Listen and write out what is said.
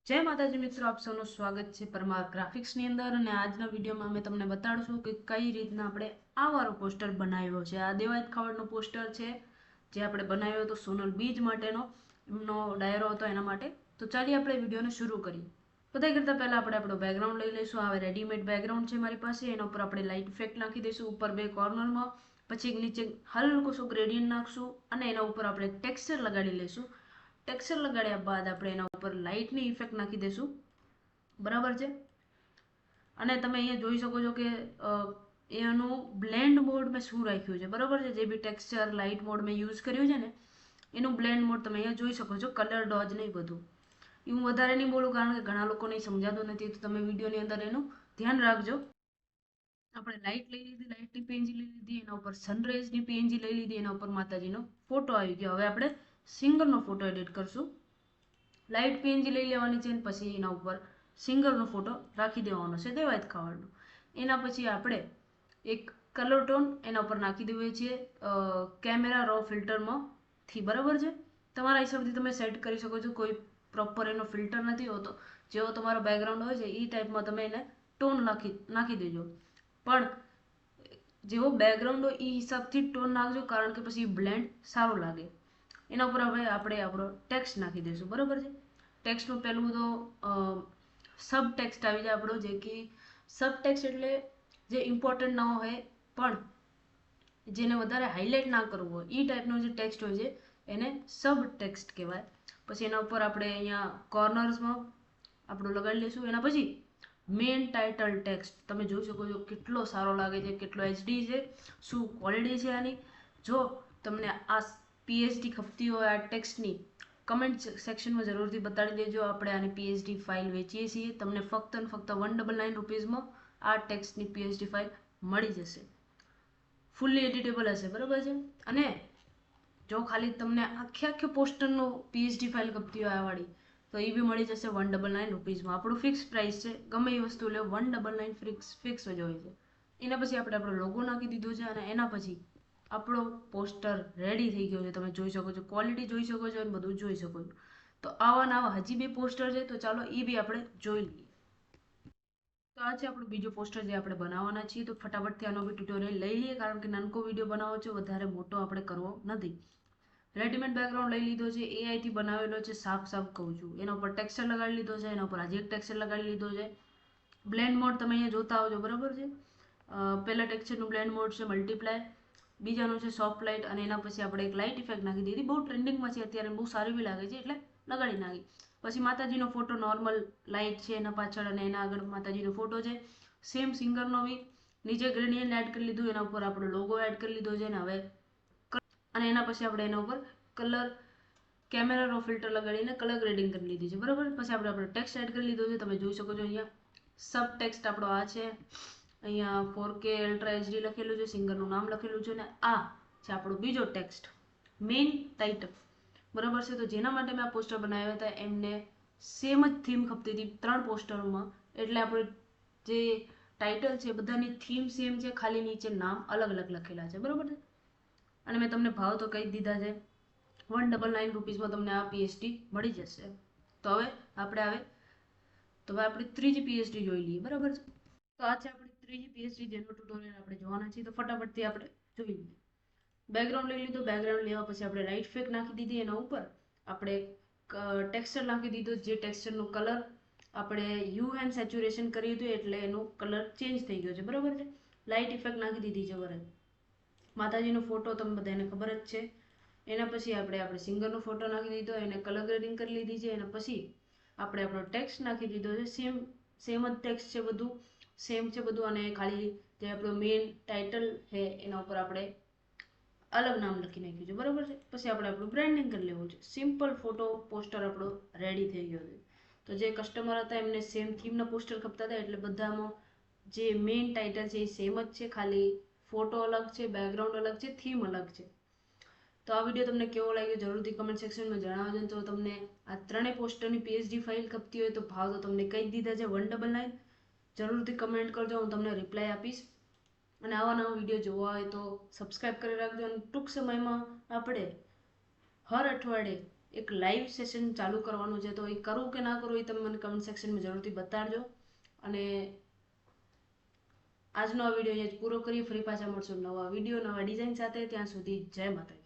જય માતાજી મિત્રો, આપ સૌનું સ્વાગત છે પરમાર ગ્રાફિક્સની અંદર. અને આજના વિડીયોમાં અમે તમને બતાડશું કે કઈ રીતના આપણે આ વાળો પોસ્ટર બનાવ્યો છે. આ દેવાયત ખાવડનો પોસ્ટર છે જે આપણે બનાવ્યો હતો સોનલ બીજ માટેનો, એમનો ડાયરો હતો એના માટે. તો ચાલીએ આપણે વિડીયોને શરૂ કરીએ. બધા કરતાં પહેલાં આપણે આપણો બેકગ્રાઉન્ડ લઈ લઈશું. આ રેડીમેડ બેકગ્રાઉન્ડ છે મારી પાસે. એના ઉપર આપણે લાઇટ ઇફેક્ટ નાખી દઈશું ઉપર બે કોર્નરમાં, પછી એક નીચે હલકો સો ગ્રેડિયન્ટ નાખશું અને એના ઉપર આપણે ટેક્સચર લગાડી લઈશું. ટેક્સચર લગાડ્યા બાદ આપણે એના ઉપર લાઇટની ઇફેક્ટ નાખી દઈશું. બરાબર છે. અને તમે અહીંયા જોઈ શકો છો કે એનું બ્લેન્ડ મોડ મેં શું રાખ્યું છે. બરાબર છે. જે બી ટેક્સચર લાઇટ મોડ મેં યુઝ કર્યું છે ને એનું બ્લેન્ડ મોડ તમે અહીંયા જોઈ શકો છો. કલર ડોજ નહીં બધું એ હું વધારે નહીં બોલું કારણ કે ઘણા લોકોને સમજાતું નથી. તો તમે વિડીયોની અંદર એનું ધ્યાન રાખજો. આપણે લાઇટ લઈ લીધી, લાઇટની પીએનજી લઈ લીધી, એના ઉપર સનરાઈઝની પીએનજી લઈ લીધી, એના ઉપર માતાજીનો ફોટો આવી ગયો. હવે આપણે સિંગરનો ફોટો એડિટ કરશું. લાઇટ પીએનજી લઈ લેવાની છે, પછી એના ઉપર સિંગરનો ફોટો રાખી દેવાનો છે દેવાયત ખાવડનો. એના પછી આપણે એક કલર ટોન એના ઉપર નાખી દઈએ છીએ કેમેરા રો ફિલ્ટરમાંથી. બરાબર છે. તમારા હિસાબથી તમે સેટ કરી શકો છો. કોઈ પ્રોપર એનો ફિલ્ટર નથી હોતો. જેવો તમારો બેકગ્રાઉન્ડ હોય છે એ ટાઈપમાં તમે એને ટોન નાખી દેજો. પણ જેવો બેકગ્રાઉન્ડ હોય એ હિસાબથી ટોન નાખજો, કારણ કે પછી બ્લેન્ડ સારું લાગે. એના ઉપર હવે આપણે આપણો ટેક્સ્ટ નાખી દઈશું. બરાબર છે. ટેક્સ્ટનું પહેલું તો સબ ટેક્સ્ટ આવી જાય આપણો, જે કે સબ ટેક્સ્ટ એટલે જે ઇમ્પોર્ટન્ટ ના હોય પણ જેને વધારે હાઇલાઇટ ના કરવું હોય એ ટાઈપનો જે ટેક્સ્ટ હોય છે એને સબ ટેક્સ્ટ કહેવાય. પછી એના ઉપર આપણે અહીંયા કોર્નર્સમાં આપણું લગાડી લઈશું. એના પછી મેઇન ટાઇટલ ટેક્સ્ટ તમે જોઈ શકો છો કેટલો સારો લાગે છે, કેટલો એચડી છે, શું ક્વોલિટી છે આની. જો તમને આ પીએચડી ખપતી હોય આ ટેક્સ્ટની, કમેન્ટ સેક્શનમાં જરૂરથી બતાડી દેજો. આપણે આની પીએચડી ફાઇલ વેચીએ છીએ. તમને ફક્ત ને ફક્ત 199 રૂપીઝમાં આ ટેક્સ્ટની પીએચડી ફાઇલ મળી જશે. ફૂલ્લી એડિટેબલ હશે. બરાબર છે. અને જો ખાલી તમને આખે પોસ્ટરનો પીએચડી ફાઇલ ખપતી હોય આ વાળી, તો એ બી મળી જશે 199 રૂપીઝમાં. આપણું ફિક્સ પ્રાઇસ છે. ગમે એ વસ્તુ લે 199 ફિક્સ જ હોય છે. એના પછી આપણે આપણો લોગો નાખી દીધો છે અને એના પછી આપણો પોસ્ટર રેડી થઈ ગયો છે. તમે જોઈ શકો છો, ક્વોલિટી જોઈ શકો છો અને બધું જોઈ શકો છો. તો આવા ને આવા હજી બે પોસ્ટર છે, તો ચાલો એ બી આપણે જોઈ લઈએ. તો આ છે આપણું બીજો પોસ્ટર જે આપણે બનાવવાના છીએ. તો ફટાફટથી આનો બી ટ્યુટોરિયલ લઈ લઈએ, કારણ કે નાનકો વિડીયો બનાવો છે, વધારે મોટો આપણે કરવો નથી. રેડીમેડ બેકગ્રાઉન્ડ લઈ લીધો છે, એઆઈથી બનાવેલો છે, સાફ કહું છું. એના ઉપર ટેક્સચર લગાડી લીધો છે, એના ઉપર આજે એક ટેક્સચર લગાડી લીધો છે. બ્લેન્ડ મોડ તમે અહીંયા જોતા આવજો. બરાબર છે. પહેલા ટેક્સચરનું બ્લેન્ડ મોડ છે મલ્ટીપ્લાય, બીજાનું છે સોફ્ટ લાઇટ, અને એના પછી આપણે એક લાઇટ ઇફેક્ટ નાખી દીધી. બહુ ટ્રેન્ડિંગમાં છે અત્યારે, બહુ સારી બી લાગે છે એટલે લગાડી નાખી. પછી માતાજીનો ફોટો નોર્મલ લાઇટ છે એના પાછળ, અને એના આગળ માતાજીનો ફોટો છે. સેમ સિંગરનો બી નીચે ગ્રેડિયન્ટ એડ કરી લીધું, એના ઉપર આપણો લોગો એડ કરી લીધો છે. ને હવે અને એના પછી આપણે એના ઉપર કલર કેમેરા રો ફિલ્ટર લગાડીને કલર ગ્રેડિંગ કરી લીધી છે. બરાબર. પછી આપણે આપણો ટેક્સ્ટ એડ કરી લીધો છે. તમે જોઈ શકો છો અહીંયા સબ ટેક્સ્ટ આપણો આ છે. અહીંયા 4K અલ્ટ્રા એચડી લખેલું છે, સિંગરનું નામ લખેલું છે, ને આ છે આપણો બીજો ટેક્સ્ટ, મેઇન ટાઇટલ. બરાબર છે. તો જેના માટે મેં આ પોસ્ટર બનાવ્યા હતા એમને સેમ જ થીમ ખપતી હતી 3 પોસ્ટરમાં, એટલે આપણે જે ટાઇટલ છે બધાની થીમ સેમ છે, ખાલી નીચે નામ અલગ અલગ લખેલા છે. બરાબર છે. અને મેં તમને ભાવ તો કહી દીધા છે. 199 રૂપીઝમાં તમને આ પીએચડી મળી જશે. તો હવે આપણે ત્રીજી પીએચડી જોઈ લઈએ. બરાબર છે. તો આ છે આપણી ત્રીજી પીએચડી જેનો ટ્યુટોરિયલ આપણે જોવાના છીએ. તો ફટાફટથી આપણે જોઈ લઈએ. બેકગ્રાઉન્ડ લઈ લીધું. બેકગ્રાઉન્ડ લેવા પછી આપણે લાઇટ ઇફેક્ટ નાખી દીધી. એના ઉપર આપણે ટેક્સચર નાખી દીધું. જે ટેક્સચરનો કલર આપણે યુ એન્ડ સેચ્યુરેશન કર્યું હતું એટલે એનો કલર ચેન્જ થઈ ગયો છે. બરાબર છે. લાઇટ ઇફેક્ટ નાખી દીધી છે. બરાબર. માતાજીનો ફોટો તમને બધાને ખબર જ છે. એના પછી આપણે સિંગરનો ફોટો નાખી દીધો, એને કલર ગ્રેડિંગ કરી લીધી છે. એના પછી આપણે આપણો ટેક્સ્ટ નાખી દીધો છે. સેમ જ ટેક્સ્ટ છે, બધું સેમ છે બધું. અને ખાલી જે આપણો મેઇન ટાઇટલ છે એના ઉપર આપણે અલગ નામ લખી નાખ્યું છે. બરાબર છે. પછી આપણે આપણું બ્રાન્ડિંગ કરી લેવું છે. સિમ્પલ ફોટો પોસ્ટર આપણો રેડી થઈ ગયો છે. તો જે કસ્ટમર હતા એમને સેમ થીમના પોસ્ટર ખપતા હતા, એટલે બધામાં જે મેઇન ટાઇટલ છે એ સેમ જ છે, ખાલી ફોટો અલગ છે, બેકગ્રાઉન્ડ અલગ છે, થીમ અલગ છે. તો આ વિડીયો તમને કેવો લાગ્યો જરૂરથી કમેન્ટ સેક્શનમાં જણાવજો. તો તમને આ ત્રણેય પોસ્ટરની પીએચડી ફાઇલ ખપતી હોય તો ભાવ તો તમને કહી દીધા છે 199. જરૂરથી કમેન્ટ કરજો, હું તમને રિપ્લાય આપીશ. અને આવા નવા વિડીયો જોવા હોય તો સબસ્ક્રાઈબ કરી રાખજો. અને ટૂંક સમયમાં આપણે હર અઠવાડિયે એક લાઈવ સેશન ચાલુ કરવાનું છે, તો એ કરું કે ના કરું એ તમે મને કમેન્ટ સેક્શનમાં જરૂરથી બતાડજો. અને આજનો આ વિડીયો અહીંયા જ પૂરો કરીએ. ફરી પાછા મળશું નવા વિડીયો નવા ડિઝાઇન સાથે. ત્યાં સુધી જય માતાજી.